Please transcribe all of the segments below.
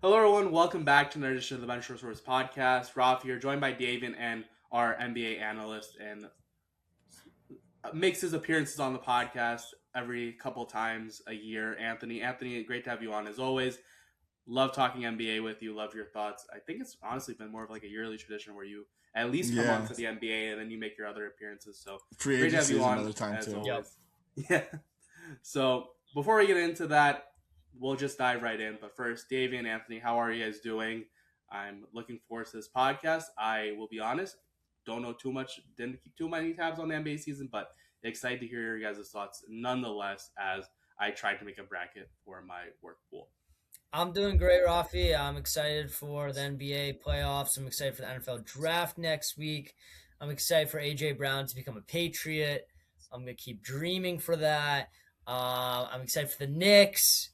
Hello, everyone. Welcome back to another edition of the Benchwarmer Sports Podcast. Raffi here, joined by Davian and our NBA analyst, and makes his appearances on the podcast every couple times a year. Anthony, great to have you on as always. Love talking NBA with you. Love your thoughts. I think it's honestly been more of like a yearly tradition where you at least come on to the NBA and then you make your other appearances. So Free great to have you on another time as too. always. Yep. Yeah. So before we get into that, we'll just dive right in. But first, Davey and Anthony, how are you guys doing? I'm looking forward to this podcast. I will be honest, don't know too much, didn't keep too many tabs on the NBA season, but excited to hear your guys' thoughts nonetheless as I tried to make a bracket for my work pool. I'm doing great, Raffi. I'm excited for the NBA playoffs. I'm excited for the NFL draft next week. I'm excited for A.J. Brown to become a Patriot. I'm going to keep dreaming for that. I'm excited for the Knicks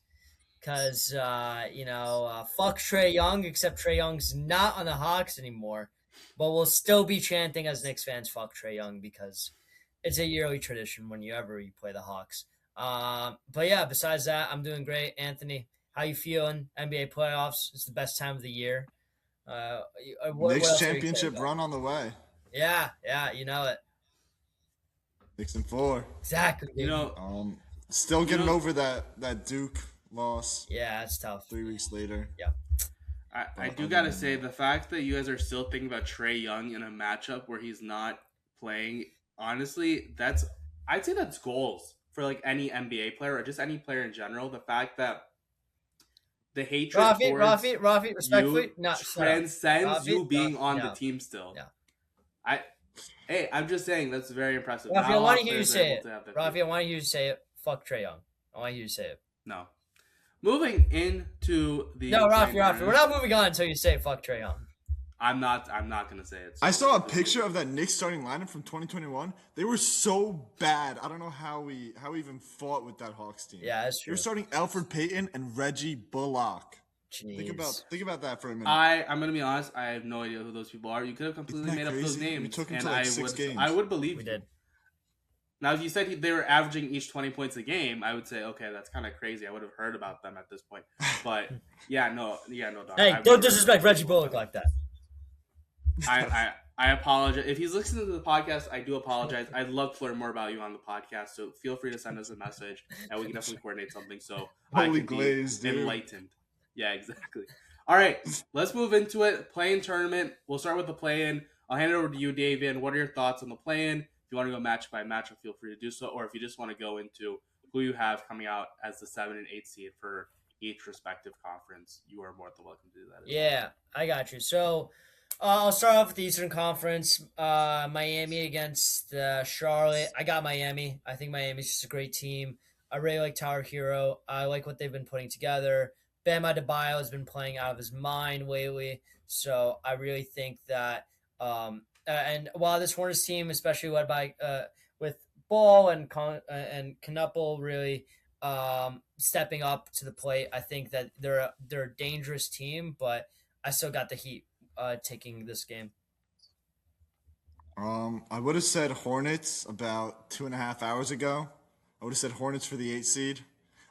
because, fuck Trae Young, except Trae Young's not on the Hawks anymore. But we'll still be chanting as Knicks fans, fuck Trae Young, because it's a yearly tradition whenever you play the Hawks. But yeah, besides that, I'm doing great. Anthony, how you feeling? NBA playoffs. It's the best time of the year. Knicks championship run on the way. Yeah, you know it. 6-4. Exactly. Still getting over that Duke loss. Yeah, it's tough. 3 weeks later. Yeah. I do gotta say, the fact that you guys are still thinking about Trae Young in a matchup where he's not playing, honestly, I'd say that's goals for like any NBA player or just any player in general. The fact that the hatred Raffi, respectfully, transcends you being on the team still. Yeah. I'm just saying that's very impressive. Raffi, I want to hear you say it. Raffi, I want to hear you say it. Fuck Trae Young. I want to hear you say it. No. Moving into the Raffi, we're not moving on until you say fuck Trae Young. I'm not gonna say it. I saw a picture of that Knicks starting lineup from 2021. They were so bad. I don't know how we even fought with that Hawks team. Yeah, that's true. You're starting Alfred Payton and Reggie Bullock. Jeez. Think about that for a minute. I'm gonna be honest. I have no idea who those people are. You could have completely made up those names. We took them to like 6 games. I would believe we you. did. Now, if you said they were averaging each 20 points a game, I would say, okay, that's kind of crazy. I would have heard about them at this point. But no, dog. Hey, don't disrespect Reggie Bullock like that. I apologize. If he's listening to the podcast, I do apologize. I'd love to learn more about you on the podcast, so feel free to send us a message, and we can definitely coordinate something so I can glazed, be enlightened. Yeah, exactly. All right, let's move into it. Play-in tournament. We'll start with the play-in. I'll hand it over to you, Davian. What are your thoughts on the play-in? If you want to go match by matchup, feel free to do so. Or if you just want to go into who you have coming out as the 7 and 8 seed for each respective conference, you are more than welcome to do that. Yeah, I got you. So I'll start off with the Eastern Conference. Miami against Charlotte. I got Miami. I think Miami's just a great team. I really like Tyler Hero. I like what they've been putting together. Bam Adebayo has been playing out of his mind lately. So I really think that and while this Hornets team, especially led by with Ball and Knuppel really stepping up to the plate, I think that they're a dangerous team, but I still got the Heat taking this game. I would have said Hornets about 2.5 hours ago. I would have said Hornets for the 8 seed.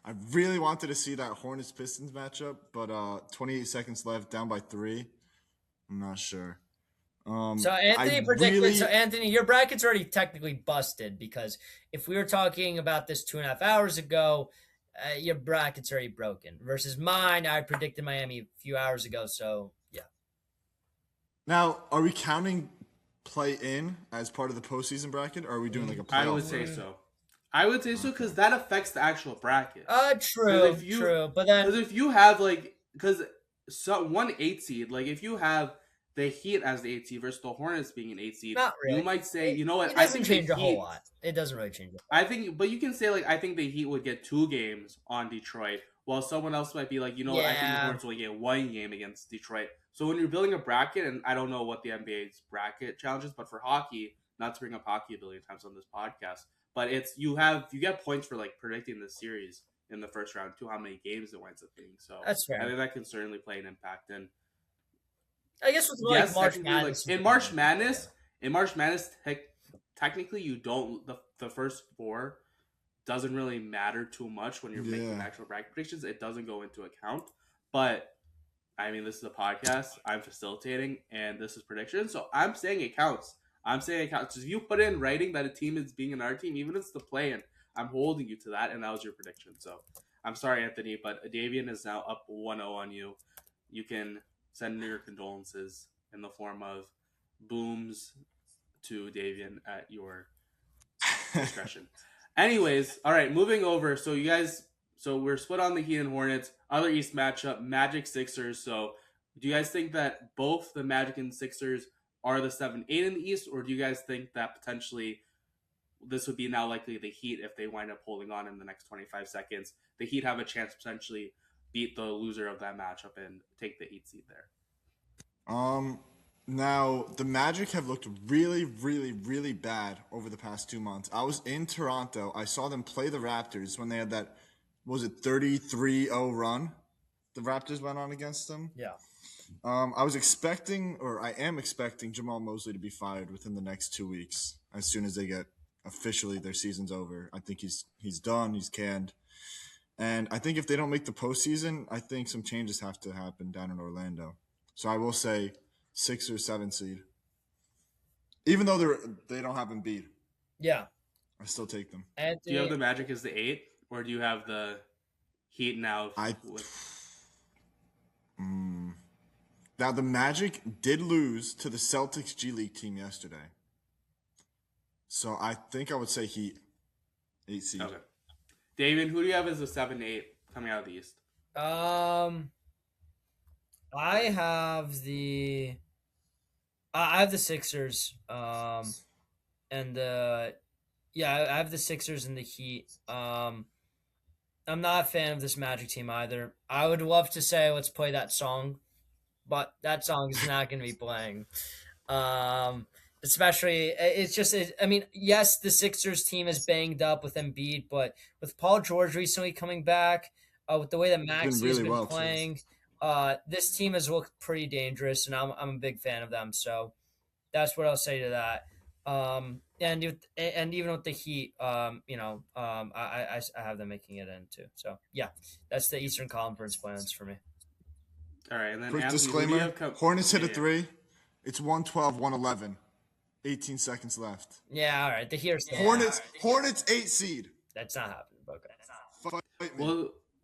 I really wanted to see that Hornets-Pistons matchup, but 28 seconds left, down by 3. I'm not sure. So Anthony, your bracket's already technically busted because if we were talking about this 2.5 hours ago, your bracket's already broken. Versus mine, I predicted Miami a few hours ago, so yeah. Now, are we counting play-in as part of the postseason bracket, or are we doing like a playoff? I would say so because that affects the actual bracket. True. But then if you have 1 8 seed, like if you have the Heat as the 8 seed versus the Hornets being an 8 seed, really. You might say, you know what? It doesn't change a whole lot. It doesn't really change. I think, but you can say I think the Heat would get 2 games on Detroit, while someone else might be like, you know what? I think the Hornets will get 1 game against Detroit. So when you're building a bracket, and I don't know what the NBA's bracket challenges, but for hockey, not to bring up hockey a billion times on this podcast, but it's you get points for predicting the series in the first round to how many games it winds up being. So that's fair. I think that can certainly play an impact. And I guess with March Madness, in March Madness, technically you don't the first 4 doesn't really matter too much when you're making actual bracket predictions. It doesn't go into account, but I mean, this is a podcast. I'm facilitating, and this is prediction. So I'm saying it counts. I'm saying it counts. If you put in writing that a team is being another team, even if it's the play-in, I'm holding you to that, and that was your prediction. So I'm sorry, Anthony, but Davian is now up 1-0 on you. You can send your condolences in the form of booms to Davian at your discretion. Anyways, all right, moving over. So we're split on the Heat and Hornets. Other East matchup, Magic Sixers. So do you guys think that both the Magic and Sixers are the 7-8 in the East, or do you guys think that potentially this would be now likely the Heat if they wind up holding on in the next 25 seconds? The Heat have a chance to potentially beat the loser of that matchup and take the 8 seed there. Now, the Magic have looked really, really, really bad over the past 2 months. I was in Toronto. I saw them play the Raptors when they had that, what was it, 33-0 run the Raptors went on against them. Yeah. I am expecting Jamal Mosley to be fired within the next 2 weeks as soon as they get officially their season's over. I think he's done. He's canned. And I think if they don't make the postseason, I think some changes have to happen down in Orlando. So I will say 6 or 7 seed. Even though they don't have Embiid. Yeah. I still take them. Anthony, Do you have the Magic as the 8, or do you have the Heat now? Now, the Magic did lose to the Celtics G League team yesterday. So I think I would say Heat, 8 seed. Okay. David, who do you have as a 7-8 coming out of the East? I have the Sixers. I have the Sixers and the Heat. I'm not a fan of this Magic team either. I would love to say let's play that song, but that song is not going to be playing. Especially, yes, the Sixers team is banged up with Embiid, but with Paul George recently coming back, with the way that Maxey has been playing, this team has looked pretty dangerous, and I'm a big fan of them. So that's what I'll say to that. And even with the Heat, I have them making it in too. So yeah, that's the Eastern Conference plans for me. All right, and then Quick Anthony, disclaimer: Hornets hit a 3. It's 112-111. 18 seconds left. Yeah, all right. The Heat's Hornets 8 seed. That's not happening. Okay.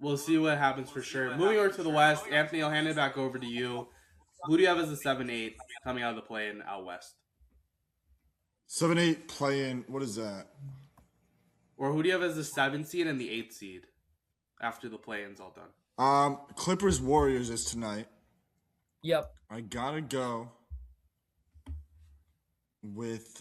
We'll see what happens for sure. Moving over to the West, Anthony, I'll hand it back over to you. Who do you have as the 7-8 coming out of the play-in out West? 7-8 play-in. What is that? Or who do you have as the 7 seed and the 8 seed after the play-in's all done? Clippers Warriors is tonight. Yep. I gotta go with.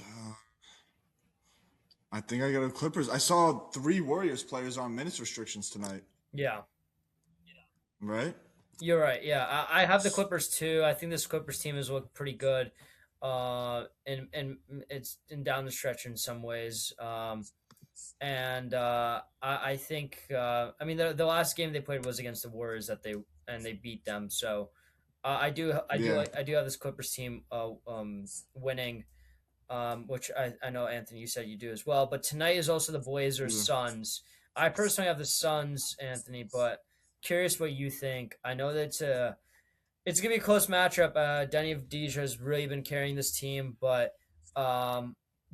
I think I got the Clippers. I saw 3 Warriors players on minutes restrictions tonight. Yeah. Right? You're right. Yeah, I have the Clippers too. I think this Clippers team has looked pretty good, and it's down the stretch in some ways. I think the last game they played was against the Warriors that they beat them. So I do have this Clippers team winning. Which I know, Anthony, you said you do as well. But tonight is also the Blazers Suns. I personally have the Suns, Anthony, but curious what you think. I know that it's gonna be a close matchup. Denny Avdija has really been carrying this team, but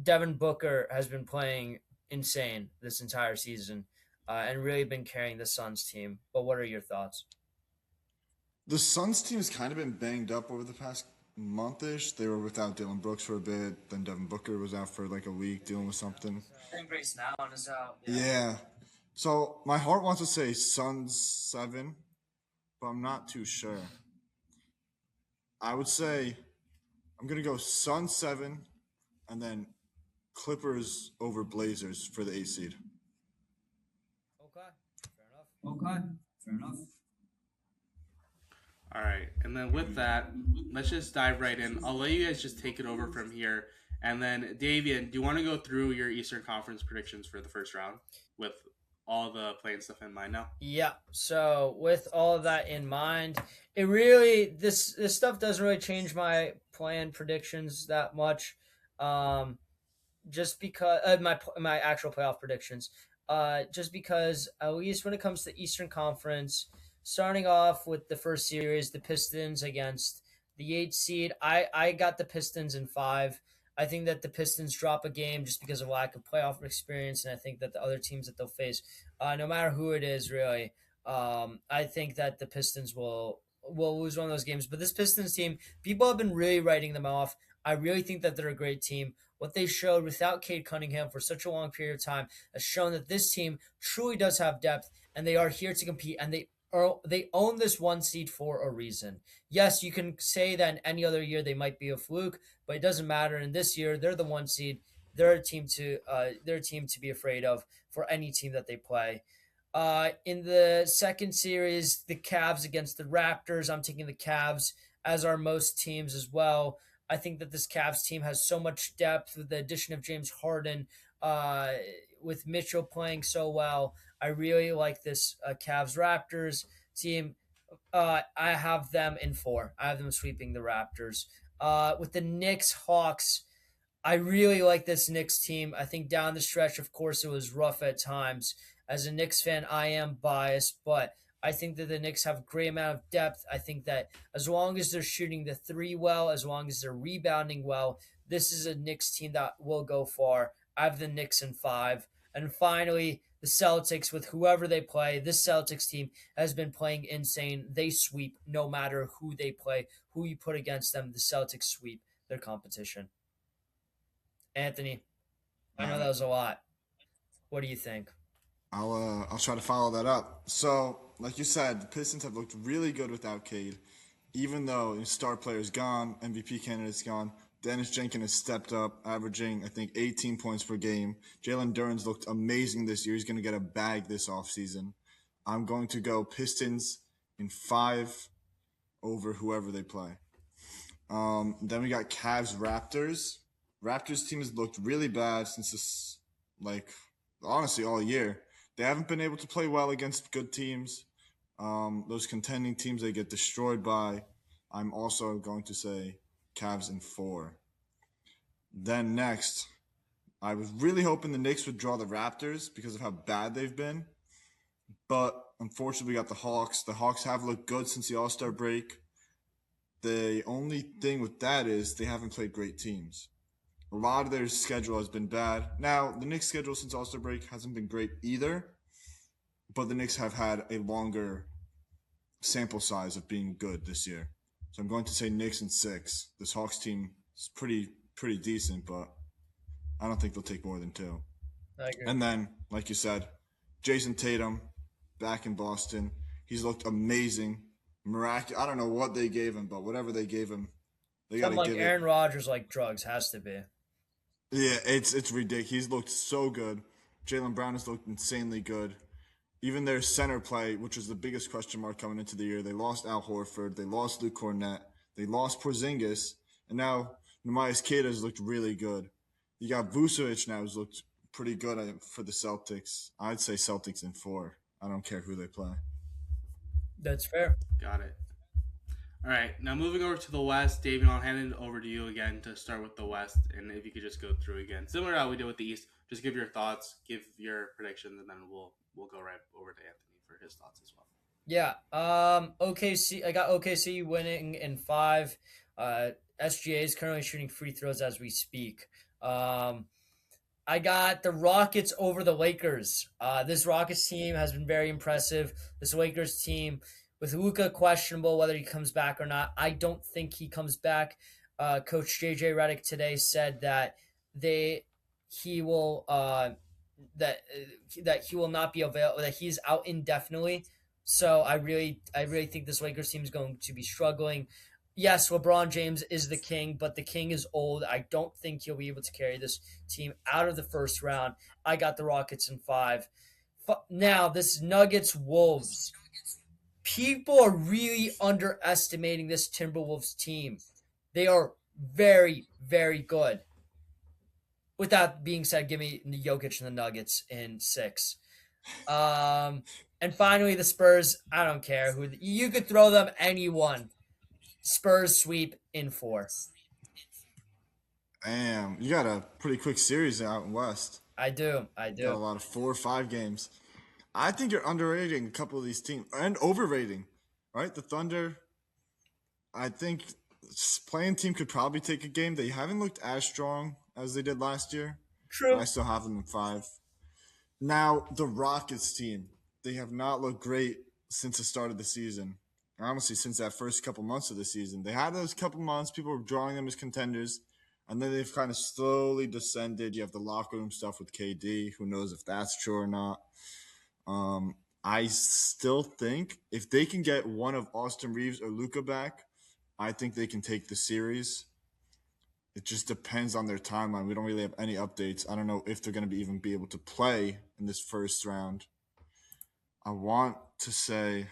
Devin Booker has been playing insane this entire season and really been carrying the Suns team. But what are your thoughts? The Suns team has kind of been banged up over the past month-ish. They were without Dylan Brooks for a bit. Then Devin Booker was out for like a week dealing with something. And Grayson Allen is out. Yeah. So my heart wants to say Suns 7, but I'm not too sure. I would say I'm going to go Suns 7 and then Clippers over Blazers for the 8 seed. Okay. Fair enough. All right, and then with that, let's just dive right in. I'll let you guys just take it over from here. And then, Davian, do you want to go through your Eastern Conference predictions for the first round with all the playing stuff in mind now? Yeah. So with all of that in mind, it really this stuff doesn't really change my plan predictions that much. Just because my actual playoff predictions. Just because at least when it comes to Eastern Conference, starting off with the first series, the Pistons against the 8 seed. I got the Pistons in 5. I think that the Pistons drop a game just because of lack of playoff experience, and I think that the other teams that they'll face, no matter who it is, really, I think that the Pistons will lose one of those games. But this Pistons team, people have been really writing them off. I really think that they're a great team. What they showed without Cade Cunningham for such a long period of time has shown that this team truly does have depth, and they are here to compete, and they own this 1 seed for a reason. Yes, you can say that in any other year they might be a fluke, but it doesn't matter. In this year, they're the 1 seed. They're a team to be afraid of for any team that they play. In the second series, the Cavs against the Raptors, I'm taking the Cavs, as are most teams as well. I think that this Cavs team has so much depth with the addition of James Harden, uh, with Mitchell playing so well. I really like this Cavs Raptors team. I have them in 4. I have them sweeping the Raptors. With the Knicks Hawks, I really like this Knicks team. I think down the stretch, of course, it was rough at times. As a Knicks fan, I am biased, but I think that the Knicks have a great amount of depth. I think that as long as they're shooting the 3 well, as long as they're rebounding well, this is a Knicks team that will go far. I have the Knicks in 5. And finally, the Celtics, with whoever they play, this Celtics team has been playing insane. They sweep no matter who they play, who you put against them. The Celtics sweep their competition. Anthony, I All know that right. was a lot. What do you think? I'll try to follow that up. So, like you said, the Pistons have looked really good without Cade, even though his star player's gone, MVP candidate's gone. Dennis Jenkins has stepped up, averaging I think 18 points per game. Jalen Duren's looked amazing this year. He's going to get a bag this offseason. I'm going to go Pistons in 5 over whoever they play. Then we got Cavs Raptors. Raptors team has looked really bad since this, like, honestly, all year. They haven't been able to play well against good teams. Those contending teams they get destroyed by. I'm also going to say Cavs in 4. Then next, I was really hoping the Knicks would draw the Raptors because of how bad they've been. But unfortunately, we got the Hawks. The Hawks have looked good since the All-Star break. The only thing with that is they haven't played great teams. A lot of their schedule has been bad. Now, the Knicks' schedule since All-Star break hasn't been great either, but the Knicks have had a longer sample size of being good this year. So I'm going to say Knicks in 6. This Hawks team is pretty decent, but I don't think they'll take more than 2. I agree. And then, like you said, Jason Tatum back in Boston. He's looked amazing. Miraculous. I don't know what they gave him, but whatever they gave him, they got to Something like give Aaron it. Rodgers, like drugs, has to be. Yeah, it's ridiculous. He's looked so good. Jaylen Brown has looked insanely good. Even their center play, which was the biggest question mark coming into the year, they lost Al Horford, they lost Luke Cornett, they lost Porzingis, and now Nehemias Queta has looked really good. You got Vucevic now who's looked pretty good for the Celtics. I'd say Celtics in 4. I don't care who they play. That's fair. Got it. All right, now moving over to the West, David, I'll hand it over to you again to start with the West, and if you could just go through again, similar to how we did with the East, just give your thoughts, give your predictions, and then we'll go right over to Anthony for his thoughts as well. Yeah. OKC. I got OKC winning in 5. SGA is currently shooting free throws as we speak. I got the Rockets over the Lakers. This Rockets team has been very impressive. This Lakers team, with Luka questionable whether he comes back or not, I don't think he comes back. Coach JJ Redick today said that he will that that he will not be available. That he's out indefinitely. So I really think this Lakers team is going to be struggling. Yes, LeBron James is the king, but the king is old. I don't think he'll be able to carry this team out of the first round. I got the Rockets in 5. Now, this Nuggets Wolves. People are really underestimating this Timberwolves team. They are very, very good. With that being said, give me Jokic and the Nuggets in 6. And finally, the Spurs. I don't care who you could throw them anyone. Spurs sweep in 4. Damn, you got a pretty quick series out in West. I do. You got a lot of 4 or 5 games. I think you're underrating a couple of these teams and overrating, right? The Thunder, I think playing team could probably take a game. They haven't looked as strong as they did last year, but I True. still have them in 5. Now, the Rockets team, they have not looked great since the start of the season. Honestly, since that first couple months of the season. They had those couple months, people were drawing them as contenders, and then they've kind of slowly descended. You have the locker room stuff with KD. Who knows if that's true or not. I still think if they can get one of Austin Reeves or Luca back, I think they can take the series. It just depends on their timeline. We don't really have any updates. I don't know if they're going to even be able to play in this first round. I want to say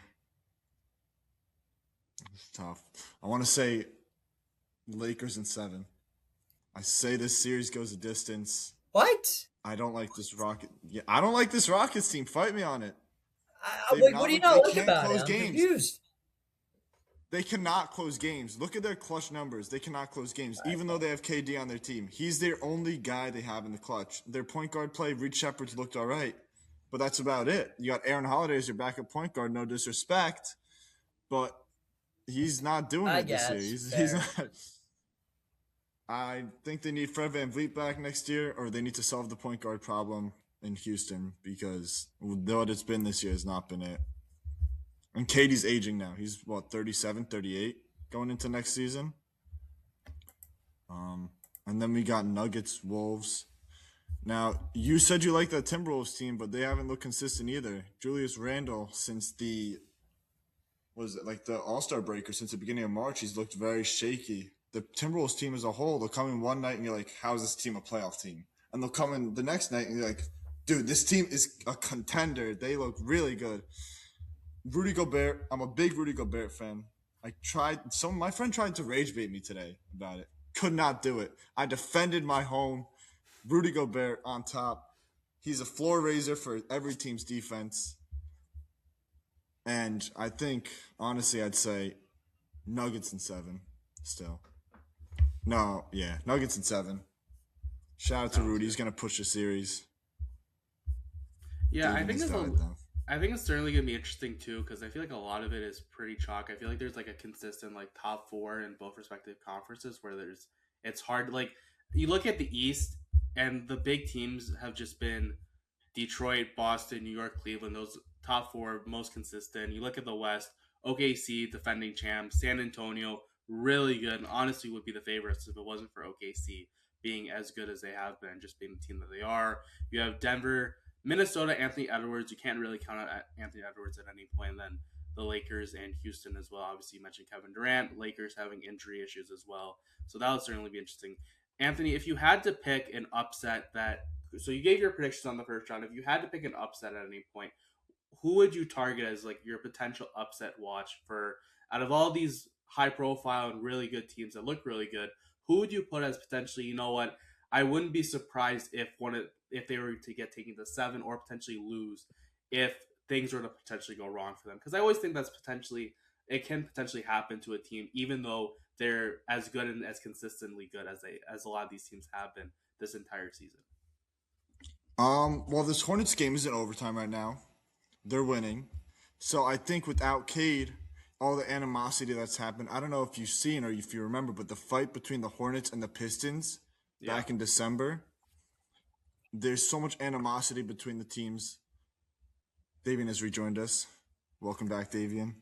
it's tough. I want to say Lakers in 7. I say this series goes a distance. What? I don't like this Rocket. Yeah, I don't like this Rockets team. Fight me on it. Wait, what do you not They like can't about it? close I'm games. confused. They cannot close games. Look at their clutch numbers. They cannot close games, even though they have KD on their team. He's their only guy they have in the clutch. Their point guard play, Reed Shepherd's looked all right, but that's about it. You got Aaron Holiday as your backup point guard. No disrespect, but he's not doing I it this year. guess. He's not. I think they need Fred VanVleet back next year, or they need to solve the point guard problem in Houston because what it's been this year has not been it. And Katie's aging now. He's, 37, 38 going into next season. And then we got Nuggets, Wolves. Now, you said you like that Timberwolves team, but they haven't looked consistent either. Julius Randle, since the All-Star break or since the beginning of March, he's looked very shaky. The Timberwolves team as a whole, they'll come in one night and you're like, how is this team a playoff team? And they'll come in the next night and you're like, dude, this team is a contender. They look really good. Rudy Gobert, I'm a big Rudy Gobert fan. My friend tried to rage bait me today about it. Could not do it. I defended my home. Rudy Gobert on top. He's a floor raiser for every team's defense. And I think, honestly, I'd say Nuggets in 7 still. No, yeah, Nuggets in 7. Shout out to Rudy. He's going to push the series. Yeah, I think it's certainly going to be interesting too because I feel like a lot of it is pretty chalk. I feel like there's like a consistent like top 4 in both respective conferences where it's hard. Like you look at the East and the big teams have just been Detroit, Boston, New York, Cleveland. Those top 4 most consistent. You look at the West, OKC, defending champs, San Antonio, really good, and honestly would be the favorites if it wasn't for OKC being as good as they have been, just being the team that they are. You have Denver, Minnesota, Anthony Edwards. You can't really count out Anthony Edwards at any point. And then the Lakers and Houston as well. Obviously, you mentioned Kevin Durant. Lakers having injury issues as well. So that would certainly be interesting. Anthony, if you had to pick an upset so you gave your predictions on the first round. If you had to pick an upset at any point, who would you target as like your potential upset watch for out of all these high profile and really good teams that look really good? Who would you put as potentially, you know what, I wouldn't be surprised if they were to get taken to 7 or potentially lose if things were to potentially go wrong for them? Because I always think it can potentially happen to a team, even though they're as good and as consistently good as a lot of these teams have been this entire season. Well, this Hornets game is in overtime right now. They're winning. So I think without Cade, all the animosity that's happened, I don't know if you've seen or if you remember, but the fight between the Hornets and the Pistons back in December, there's so much animosity between the teams. Davian has rejoined us. Welcome back, Davian.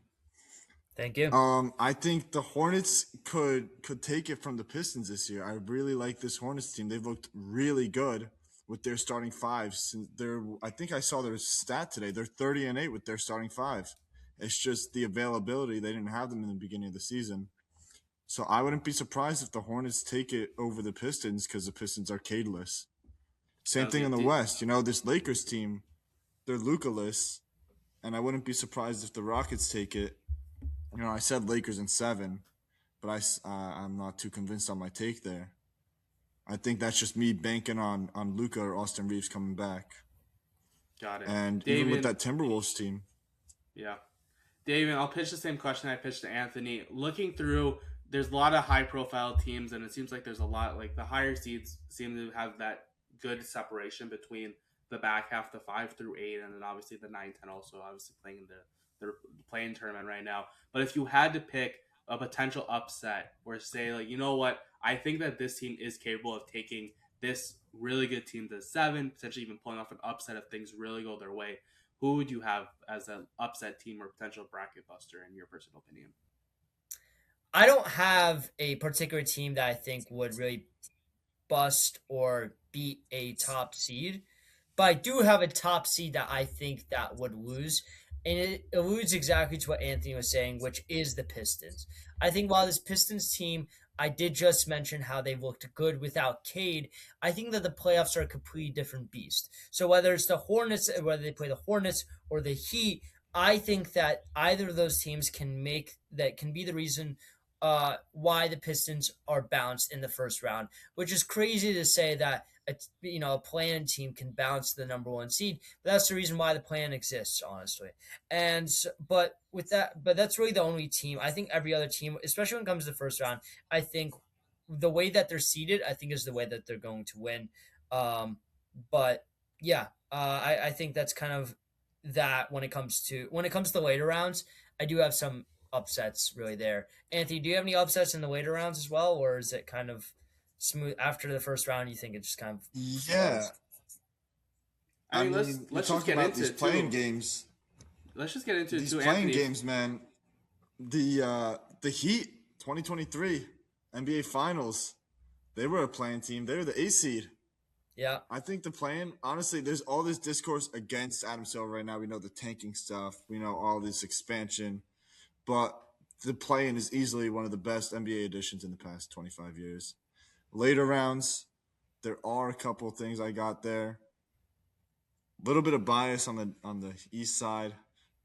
Thank you. I think the Hornets could take it from the Pistons this year. I really like this Hornets team. They've looked really good with their starting 5. I think I saw their stat today. They're 30-8 with their starting 5. It's just the availability. They didn't have them in the beginning of the season. So I wouldn't be surprised if the Hornets take it over the Pistons because the Pistons are Cadeless. Same thing in the West. This Lakers team, they're Luka-less, and I wouldn't be surprised if the Rockets take it. I said Lakers in 7, but I'm not too convinced on my take there. I think that's just me banking on Luka or Austin Reeves coming back. Got it. And even with that Timberwolves team. Yeah. David, I'll pitch the same question I pitched to Anthony. Looking through, there's a lot of high-profile teams, and it seems like there's a lot, like the higher seeds seem to have that good separation between the back half, the 5 through 8, and then obviously the 9-10 also obviously playing in the playing tournament right now. But if you had to pick a potential upset or say like, you know what, I think that this team is capable of taking this really good team to 7, potentially even pulling off an upset if things really go their way, who would you have as an upset team or potential bracket buster in your personal opinion? I don't have a particular team that I think would really bust or beat a top seed, but I do have a top seed that I think that would lose. And it alludes exactly to what Anthony was saying, which is the Pistons. I think while this Pistons team, I did just mention how they looked good without Cade, I think that the playoffs are a completely different beast. So whether it's the Hornets, whether they play the Hornets or the Heat, I think that either of those teams can be the reason why the Pistons are bounced in the first round, which is crazy to say that a play-in team can bounce the number 1 seed, but that's the reason why the plan exists, honestly. And but that's really the only team. I think every other team, especially when it comes to the first round, I think the way that they're seeded, I think is the way that they're going to win. But yeah, I think that's kind of that when it comes to the later rounds. I do have some upsets really there. Anthony, do you have any upsets in the later rounds as well, or is it kind of smooth after the first round? You think it just kind of Yeah. I mean, let's just get into these playing games. Let's just get into these it too, playing Anthony. games, man. The Heat 2023 NBA Finals, they were a playing team. They were the A seed. Yeah. I think the plan, honestly, there's all this discourse against Adam Silver right now. We know the tanking stuff. We know all this expansion. But the play-in is easily one of the best NBA additions in the past 25 years. Later rounds, there are a couple of things I got there. A little bit of bias on the east side,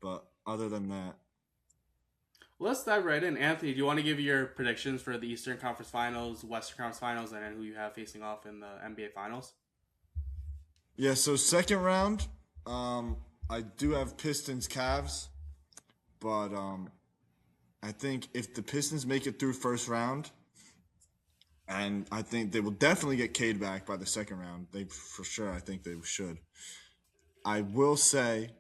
but other than that. Let's dive right in. Anthony, do you want to give your predictions for the Eastern Conference Finals, Western Conference Finals, and who you have facing off in the NBA Finals? Yeah, so second round, I do have Pistons Cavs, but I think if the Pistons make it through first round, and I think they will definitely get Cade back by the second round. I think they should. I will say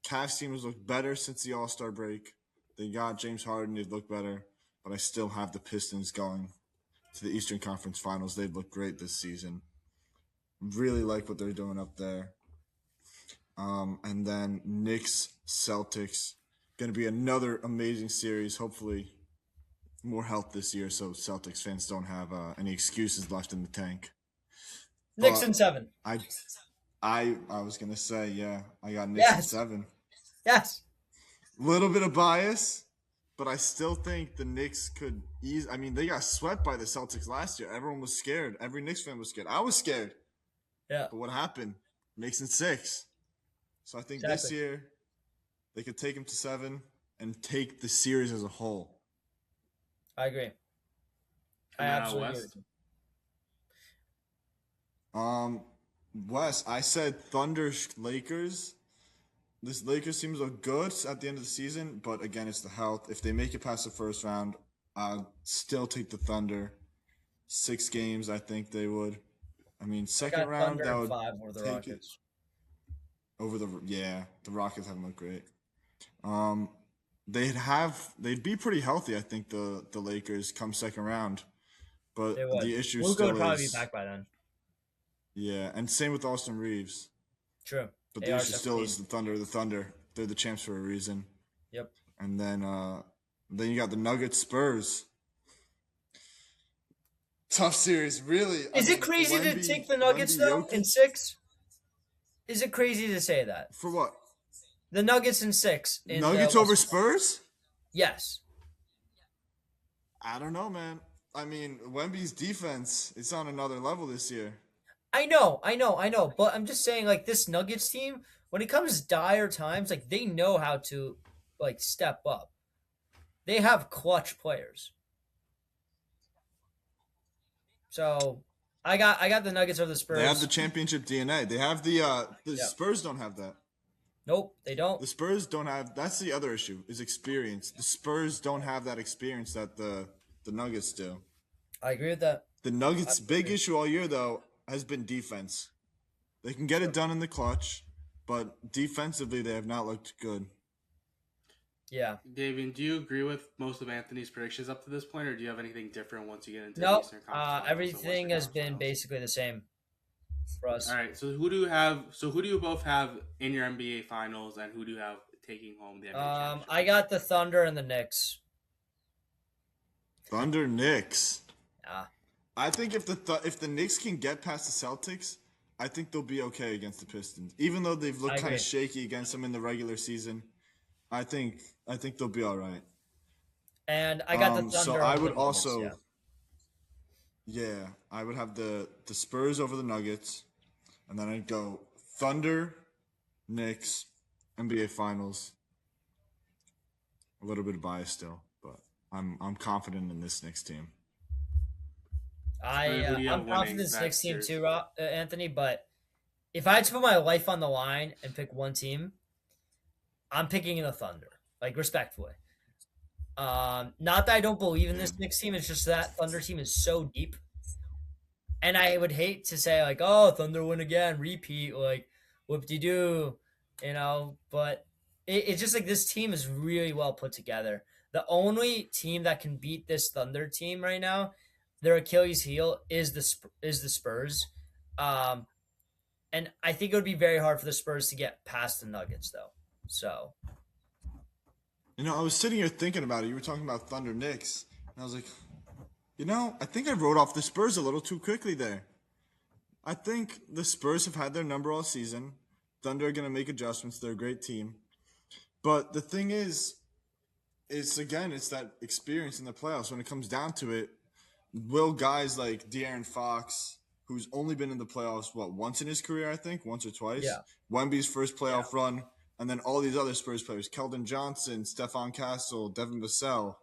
Cavs team has looked better since the All-Star break. They got James Harden. They've looked better, but I still have the Pistons going to the Eastern Conference Finals. They've looked great this season. Really like what they're doing up there. And then Knicks, Celtics. Going to be another amazing series. Hopefully more health this year so Celtics fans don't have any excuses left in the tank. Knicks in 7. I was going to say, yeah, I got Knicks in 7. Yes. Little bit of bias, but I still think the Knicks could ease. I mean, they got swept by the Celtics last year. Everyone was scared. Every Knicks fan was scared. I was scared. Yeah. But what happened? Knicks in 6. So I think this year they could take them to 7 and take the series as a whole. I agree. I absolutely agree. Wes, I said Thunder Lakers. This Lakers team look good at the end of the season, but again, it's the health. If they make it past the first round, I'll still take the Thunder. 6 games, I think they would. I mean, second round, that would 5 over the Rockets. The Rockets haven't looked great. They'd be pretty healthy, I think, the Lakers come second round. But the issue Luka still would probably is, be back by then. Yeah, and same with Austin Reeves. True. But the issue still is the Thunder. The Thunder, they're the champs for a reason. Yep. And then you got the Nuggets, Spurs. Tough series, really. Is it crazy to take the Nuggets though in 6? Is it crazy to say that? For what? The Nuggets in 6. Nuggets over Spurs? Yes. I don't know, man. I mean, Wemby's defense is on another level this year. I know. But I'm just saying, like, this Nuggets team, when it comes to dire times, like, they know how to, like, step up. They have clutch players. So, I got the Nuggets over the Spurs. They have the championship DNA. They have the Spurs don't have that. Nope, they don't. The Spurs don't have. That's the other issue, is experience. The Spurs don't have that experience that the Nuggets do. I agree with that. The Nuggets' big issue all year, though, has been defense. They can get it done in the clutch, but defensively they have not looked good. Yeah. Davian, do you agree with most of Anthony's predictions up to this point, or do you have anything different once you get into the No, Eastern Conference Finals and everything Western has Conference been Finals? basically the same for us. All right. So who do you have? So who do you both have in your NBA Finals, and who do you have taking home the NBA championship? I got the Thunder and the Knicks. Thunder Knicks. Yeah. I think if the Knicks can get past the Celtics, I think they'll be okay against the Pistons. Even though they've looked kind agree. of shaky against them in the regular season, I think they'll be all right. And I got the Thunder. So I over would the also, Nuggets, yeah, I would have the Spurs over the Nuggets, and then I'd go Thunder, Knicks, NBA Finals. A little bit of bias still, but I'm confident in this Knicks team. Who do you have I'm confident winning in this that Knicks team series? too, Anthony. But if I had to put my life on the line and pick one team, I'm picking the Thunder. Like respectfully. Not that I don't believe in this Knicks team. It's just that Thunder team is so deep. And I would hate to say like, oh, Thunder win again, repeat, like whoop-de-doo, but it's just like this team is really well put together. The only team that can beat this Thunder team right now, their Achilles heel is the Spurs. And I think it would be very hard for the Spurs to get past the Nuggets though. So I was sitting here thinking about it. You were talking about Thunder Knicks, and I was like, I think I wrote off the Spurs a little too quickly there. I think the Spurs have had their number all season. Thunder are going to make adjustments. They're a great team. But the thing is it's that experience in the playoffs. When it comes down to it, will guys like De'Aaron Fox, who's only been in the playoffs, once in his career, I think, once or twice? Yeah. Wemby's first playoff run, and then all these other Spurs players, Keldon Johnson, Stephon Castle, Devin Vassell.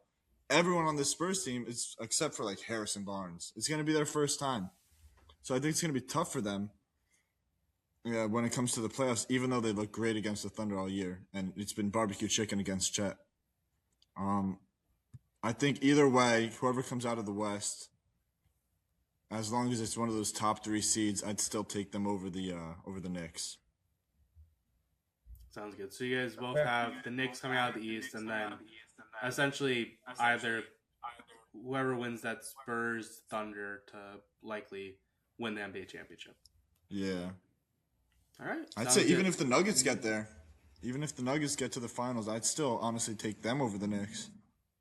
Everyone on this Spurs team, is except for like Harrison Barnes, it's going to be their first time. So I think it's going to be tough for them when it comes to the playoffs, even though they look great against the Thunder all year. And it's been barbecue chicken against Chet. I think either way, whoever comes out of the West, as long as it's one of those top 3 seeds, I'd still take them over the Knicks. Sounds good. So you guys both have the Knicks coming out of the East, and then essentially either whoever wins that Spurs Thunder to likely win the NBA championship. Yeah. All right. I'd say even if the Nuggets get there, even if the Nuggets get to the finals, I'd still honestly take them over the Knicks.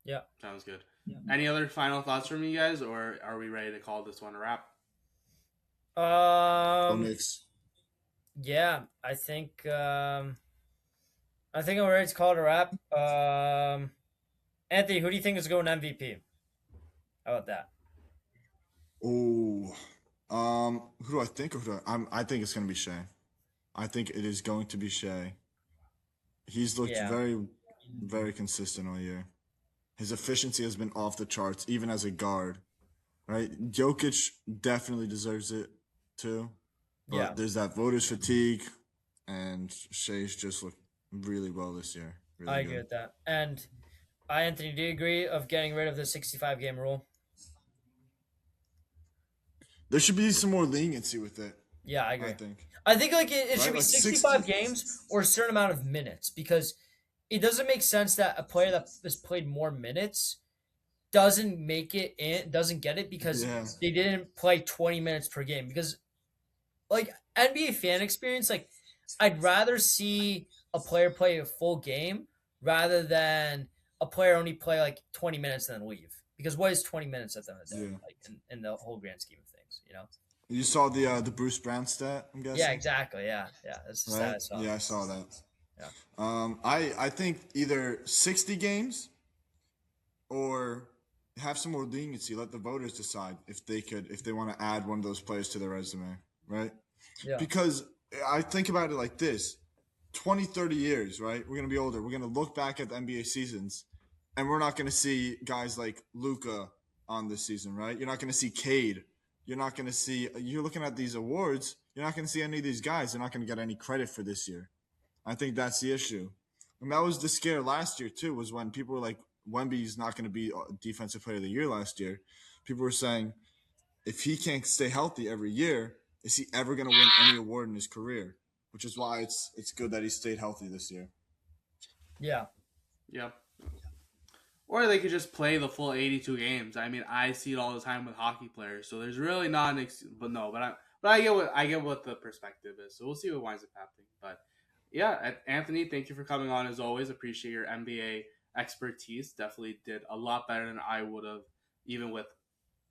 Yeah. Sounds good. Yeah. Any other final thoughts from you guys, or are we ready to call this one a wrap? Go Knicks. Yeah, I think I'm ready to call it a wrap. Anthony, who do you think is going MVP? How about that? Oh, who do I think? I think it's going to be Shea. I think it is going to be Shea. He's looked very, very consistent all year. His efficiency has been off the charts, even as a guard. Right? Jokic definitely deserves it too. But there's that voters fatigue, and Shea's just looked really well this year. Really I agree with that. And Anthony, do you agree of getting rid of the 65-game rule? There should be some more leniency with it. Yeah, I agree. I think like it should be 65 games or a certain amount of minutes, because it doesn't make sense that a player that has played more minutes doesn't get it because they didn't play 20 minutes per game. Because like NBA fan experience, like I'd rather see a player play a full game rather than a player only play like 20 minutes and then leave. Because what is 20 minutes at the end of the day, like in the whole grand scheme of things, You saw the Bruce Brown stat, I'm guessing? Yeah, exactly. Yeah. That's the stat I saw. Yeah, I saw that. Yeah. I think either 60 games or have some more leniency. Let the voters decide if they want to add one of those players to their resume, right? Yeah. Because I think about it like this: 20, 30 years, right? We're gonna be older. We're gonna look back at the NBA seasons, and we're not gonna see guys like Luka on this season, right? You're not gonna see Cade. You're not gonna see. You're looking at these awards. You're not gonna see any of these guys. They're not gonna get any credit for this year. I think that's the issue. And that was the scare last year, too, was when people were like, Wemby's not going to be Defensive Player of the Year last year. People were saying, if he can't stay healthy every year, is he ever going to win any award in his career? Which is why it's good that he stayed healthy this year. Yeah. Yeah. Or they could just play the full 82 games. I mean, I see it all the time with hockey players, so there's really not an but I get what the perspective is. So we'll see what winds up happening. But yeah, Anthony, thank you for coming on as always. Appreciate your NBA expertise. Definitely did a lot better than I would have, even with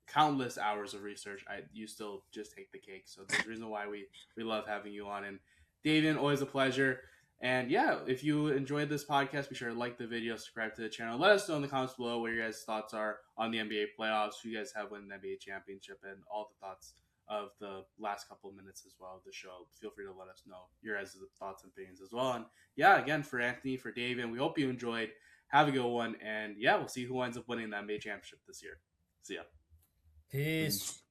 countless hours of research. You still just take the cake. So there's a reason why we love having you on. And Davian, always a pleasure. And yeah, if you enjoyed this podcast, be sure to like the video, subscribe to the channel. Let us know in the comments below what your guys' thoughts are on the NBA playoffs, who you guys have won the NBA championship, and all the thoughts of the last couple of minutes as well of the show. Feel free to let us know your guys' thoughts and opinions as well. And yeah, again, for Anthony, for Davian, we hope you enjoyed. Have a good one. And yeah, we'll see who ends up winning the NBA championship this year. See ya. Peace.